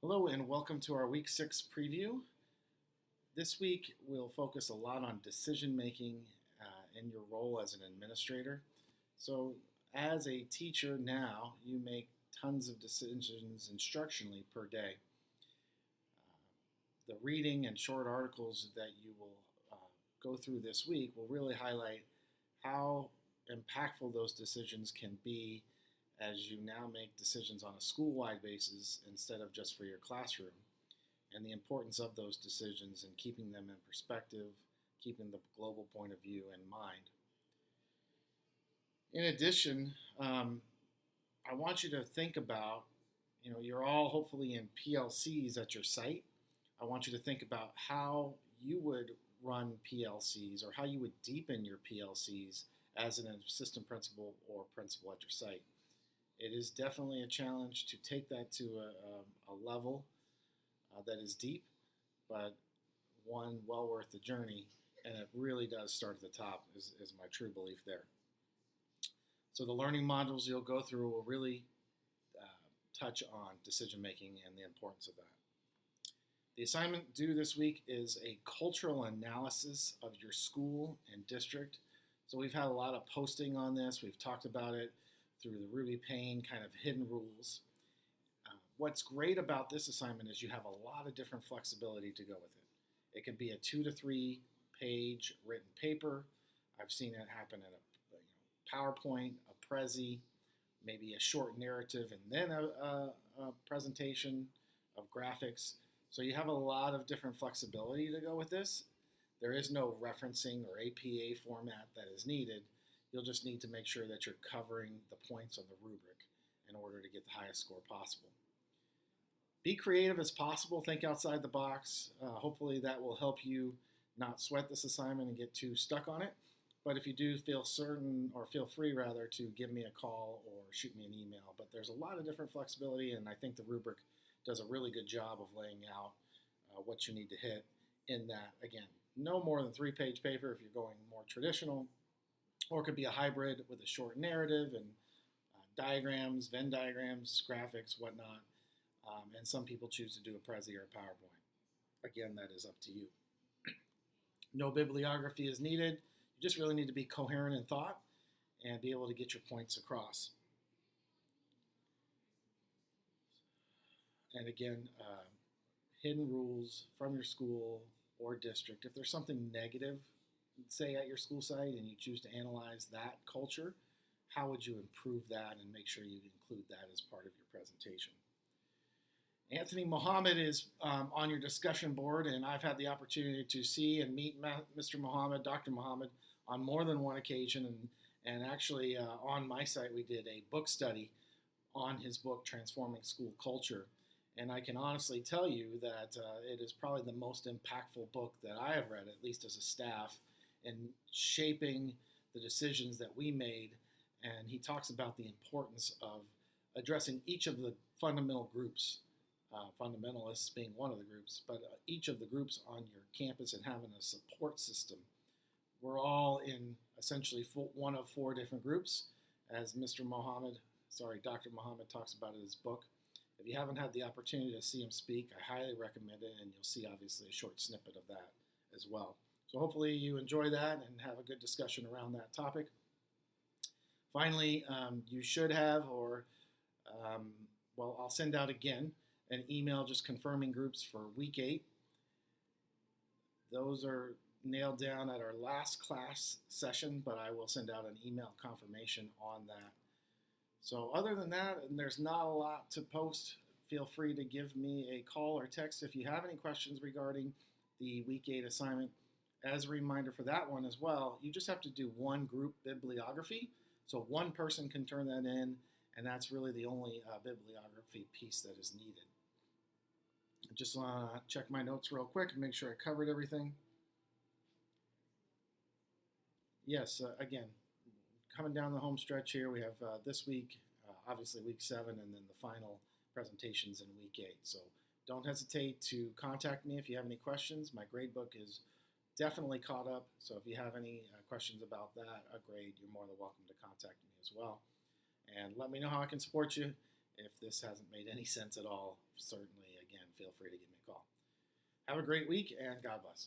Hello and welcome to our Week 6 preview. This week we'll focus a lot on decision making in your role as an administrator. So, as a teacher now, you make tons of decisions instructionally per day. The reading and short articles that you will go through this week will really highlight how impactful those decisions can be as you now make decisions on a school-wide basis instead of just for your classroom, and the importance of those decisions and keeping them in perspective, keeping the global point of view in mind. In addition, I want you to think about, you're all hopefully in PLCs at your site. I want you to think about how you would run PLCs or how you would deepen your PLCs as an assistant principal or principal at your site. It is definitely a challenge to take that to a level that is deep, but one well worth the journey, and it really does start at the top, is my true belief there. So the learning modules you'll go through will really touch on decision making and the importance of that. The assignment due this week is a cultural analysis of your school and district. So we've had a lot of posting on this. We've talked about it through the Ruby Payne kind of hidden rules. What's great about this assignment is you have a lot of different flexibility to go with it. It could be a 2 to 3 page written paper. I've seen it happen in a PowerPoint, a Prezi, maybe a short narrative, and then a presentation of graphics. So you have a lot of different flexibility to go with this. There is no referencing or APA format that is needed. You'll just need to make sure that you're covering the points on the rubric in order to get the highest score possible. Be creative as possible. Think outside the box. Hopefully that will help you not sweat this assignment and get too stuck on it. But if you do feel certain, or feel free rather, to give me a call or shoot me an email. But there's a lot of different flexibility, and I think the rubric does a really good job of laying out what you need to hit in that. Again, no more than 3-page paper if you're going more traditional. Or it could be a hybrid with a short narrative and diagrams, Venn diagrams, graphics, whatnot. And some people choose to do a Prezi or a PowerPoint. Again, that is up to you. No bibliography is needed. You just really need to be coherent in thought and be able to get your points across. And again, hidden rules from your school or district. If there's something negative, say at your school site, and you choose to analyze that culture, how would you improve that and make sure you include that as part of your presentation? Anthony Mohammed is on your discussion board, and I've had the opportunity to see and meet Mr. Mohammed, Dr. Mohammed, on more than one occasion, and actually on my site we did a book study on his book, Transforming School Culture. And I can honestly tell you that it is probably the most impactful book that I have read, at least as a staff, in shaping the decisions that we made. And he talks about the importance of addressing each of the fundamental groups, fundamentalists being one of the groups, but each of the groups on your campus and having a support system. We're all in essentially one of 4 different groups, as Dr. Mohammed talks about in his book. If you haven't had the opportunity to see him speak, I highly recommend it, and you'll see obviously a short snippet of that as well. So hopefully you enjoy that and have a good discussion around that topic. Finally, you should have, I'll send out again an email just confirming groups for week 8. Those are nailed down at our last class session, but I will send out an email confirmation on that. So other than that, and there's not a lot to post, feel free to give me a call or text if you have any questions regarding the week 8 assignment. As a reminder for that one as well, you just have to do one group bibliography. So one person can turn that in, and that's really the only bibliography piece that is needed. I just want to check my notes real quick and make sure I covered everything. Yes, again, coming down the home stretch here, we have this week, obviously week 7, and then the final presentations in week 8. So don't hesitate to contact me if you have any questions. My gradebook is definitely caught up, so if you have any questions about that, a grade, you're more than welcome to contact me as well. And let me know how I can support you. If this hasn't made any sense at all, certainly, again, feel free to give me a call. Have a great week, and God bless.